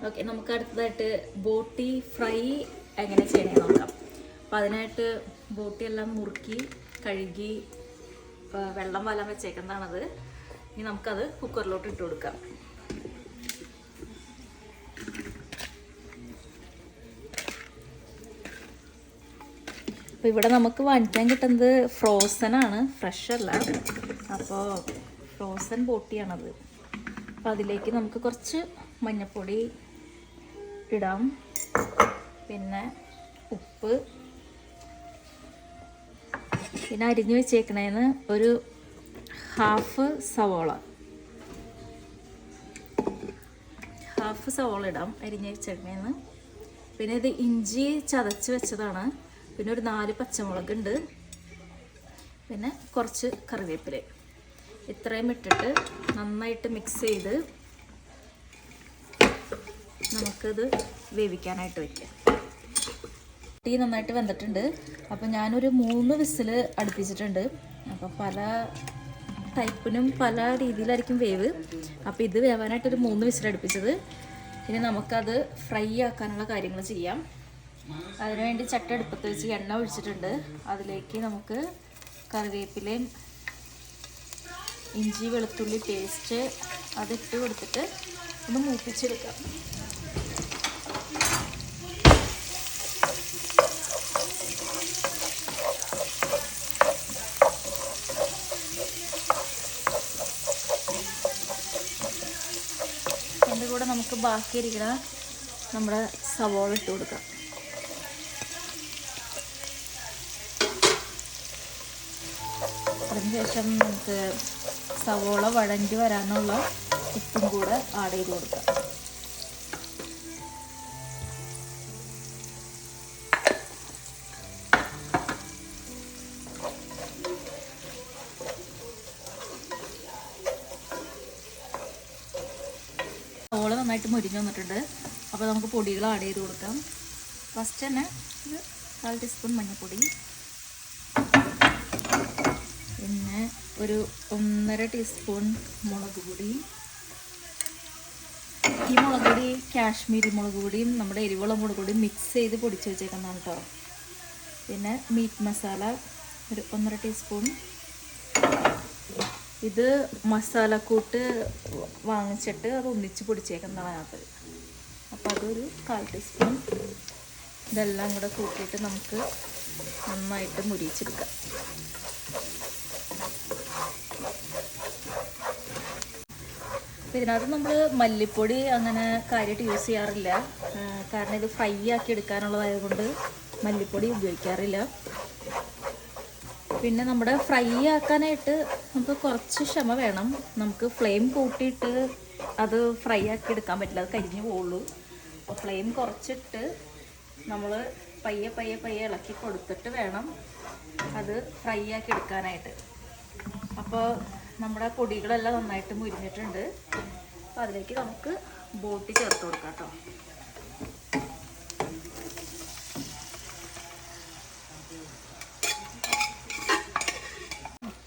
Okay, നമുക്ക് അടുത്തതായിട്ട് ബോട്ടി ഫ്രൈ എങ്ങനെ ചെയ്യണേ നോക്കാം. അപ്പോൾ അതിനായിട്ട് ബോട്ടി എല്ലാം മുറുക്കി കഴുകി വെള്ളം വലാൻ വെച്ചേക്കുന്നതാണത്. ഇനി നമുക്കത് കുക്കറിലോട്ട് ഇട്ട് കൊടുക്കാം. അപ്പോൾ ഇവിടെ നമുക്ക് വാങ്ങിക്കാൻ കിട്ടുന്നത് ഫ്രോസൺ ആണ്, ഫ്രഷ് അല്ല. അപ്പോൾ ഫ്രോസൺ ബോട്ടിയാണത്. അപ്പോൾ അതിലേക്ക് നമുക്ക് കുറച്ച് മഞ്ഞൾപ്പൊടി ഇടാം, പിന്നെ ഉപ്പ്, പിന്നെ അരിഞ്ഞു വെച്ചേക്കണേന്ന് ഒരു ഹാഫ് സവോള ഇടാം അരിഞ്ഞു വെച്ചേക്കണേന്ന്. പിന്നെ ഇത് ഇഞ്ചി ചതച്ച് വെച്ചതാണ്. പിന്നെ ഒരു 4 പച്ചമുളക് ഉണ്ട്, പിന്നെ കുറച്ച് കറിവേപ്പില. ഇത്രയും ഇട്ടിട്ട് നന്നായിട്ട് മിക്സ് ചെയ്ത് നമുക്കിത് വേവിക്കാനായിട്ട് വയ്ക്കാം. തീ നന്നായിട്ട് വെന്തിട്ടുണ്ട്. അപ്പോൾ ഞാനൊരു 3 വിസിൽ അടുപ്പിച്ചിട്ടുണ്ട്. അപ്പോൾ പല ടൈപ്പിനും പല രീതിയിലായിരിക്കും വേവ്. അപ്പോൾ ഇത് വേവാനായിട്ടൊരു 3 വിസിൽ അടുപ്പിച്ചത്. ഇനി നമുക്കത് ഫ്രൈ ആക്കാനുള്ള കാര്യങ്ങൾ ചെയ്യാം. അതിനുവേണ്ടി ചട്ട അടുപ്പത്ത് വെച്ച് എണ്ണ ഒഴിച്ചിട്ടുണ്ട്. അതിലേക്ക് നമുക്ക് കറിവേപ്പിലയും ഇഞ്ചി വെളുത്തുള്ളി പേസ്റ്റ് അതിട്ട് കൊടുത്തിട്ട് ഒന്ന് മൂപ്പിച്ചെടുക്കാം. അതിൻ്റെ കൂടെ നമുക്ക് ബാക്കിയിരിക്കുന്ന നമ്മുടെ സവോള ഇട്ട് കൊടുക്കാം. അതിനുശേഷം നമുക്ക് സവോള വഴണ്ടി വരാനുള്ള ഉപ്പും കൂടെ ആഡ് ചെയ്ത് കൊടുക്കാം. സവോള നന്നായിട്ട് മുരിഞ്ഞ് വന്നിട്ടുണ്ട്. അപ്പോൾ നമുക്ക് പൊടികൾ ആഡ് ചെയ്ത് കൊടുക്കാം. ഫസ്റ്റ് തന്നെ 1/4 ടീസ്പൂൺ മഞ്ഞൾപ്പൊടി, പിന്നെ ഒരു 1.5 ടീസ്പൂൺ മുളക് പൊടി. ഈ മുളക് പൊടി കാശ്മീരി മുളക് പൊടിയും നമ്മുടെ എരിവുള്ള മുളക് പൊടിയും മിക്സ് ചെയ്ത് പൊടിച്ച് വെച്ചേക്കുന്നതാണ് കേട്ടോ. പിന്നെ മീറ്റ് മസാല ഒരു 1.5 ടീസ്പൂൺ. ഇത് മസാലക്കൂട്ട് വാങ്ങിച്ചിട്ട് അത് ഒന്നിച്ച് പൊടിച്ചേക്കുന്നതാണ് അതിനകത്ത്. അപ്പോൾ അതൊരു 1/4 ടീസ്പൂൺ. ഇതെല്ലാം കൂടെ കൂട്ടിയിട്ട് നമുക്ക് നന്നായിട്ട് മുരിച്ചെടുക്കാം. ഇതിനകത്ത് നമ്മൾ മല്ലിപ്പൊടി അങ്ങനെ കാര്യമായിട്ട് യൂസ് ചെയ്യാറില്ല. കാരണം ഇത് ഫ്രൈ ആക്കി എടുക്കാനുള്ളതായതുകൊണ്ട് മല്ലിപ്പൊടി ഉപയോഗിക്കാറില്ല. പിന്നെ നമ്മുടെ ഫ്രൈ ആക്കാനായിട്ട് നമുക്ക് കുറച്ച് ക്ഷമ വേണം. നമുക്ക് ഫ്ലെയിം കൂട്ടിയിട്ട് അത് ഫ്രൈ ആക്കി എടുക്കാൻ പറ്റില്ല, അത് കരിഞ്ഞു പോകുള്ളൂ. അപ്പോൾ ഫ്ലെയിം കുറച്ചിട്ട് നമ്മൾ പയ്യെ ഇളക്കി കൊടുത്തിട്ട് വേണം അത് ഫ്രൈ ആക്കി എടുക്കാനായിട്ട്. അപ്പോൾ നമ്മുടെ പൊടികളെല്ലാം നന്നായിട്ട് മുരിഞ്ഞിട്ടുണ്ട്. അപ്പോൾ അതിലേക്ക് നമുക്ക് ബോട്ടി ചേർത്ത് കൊടുക്കാം കേട്ടോ.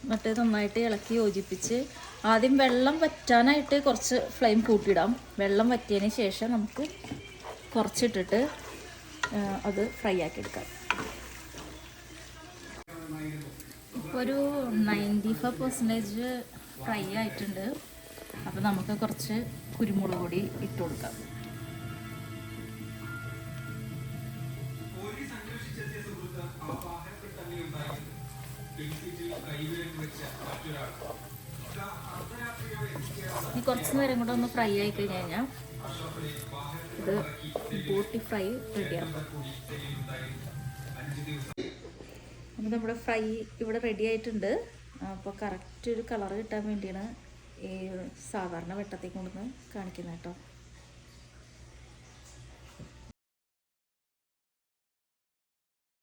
എന്നിട്ട് നന്നായിട്ട് ഇളക്കി യോജിപ്പിച്ച് ആദ്യം വെള്ളം വറ്റാനായിട്ട് കുറച്ച് ഫ്ലെയിം കൂട്ടിയിടാം. വെള്ളം വറ്റിയതിന് ശേഷം നമുക്ക് കുറച്ചിട്ടിട്ട് അത് ഫ്രൈ ആക്കി എടുക്കാം. ഇപ്പോൾ ഒരു 95% ഫ്രൈ ആയിട്ടുണ്ട്. അപ്പോൾ നമുക്ക് കുറച്ച് കുരുമുളക് പൊടി ഇട്ട് കൊടുക്കാം. ഇനി കുറച്ച് നേരം കൂടെ ഒന്ന് ഫ്രൈ ആയി കഴിഞ്ഞ് കഴിഞ്ഞാൽ ഇത് ബോട്ടി ഫ്രൈ റെഡിയാകും. അപ്പോൾ നമ്മുടെ ഫ്രൈ ഇവിടെ റെഡി ആയിട്ടുണ്ട്. അപ്പോൾ കറക്റ്റ് ഒരു കളർ കിട്ടാൻ വേണ്ടിയാണ് ഈ സാധാരണ വെട്ടത്തേക്ക് കൊണ്ടുവന്ന് കാണിക്കുന്നത് കേട്ടോ.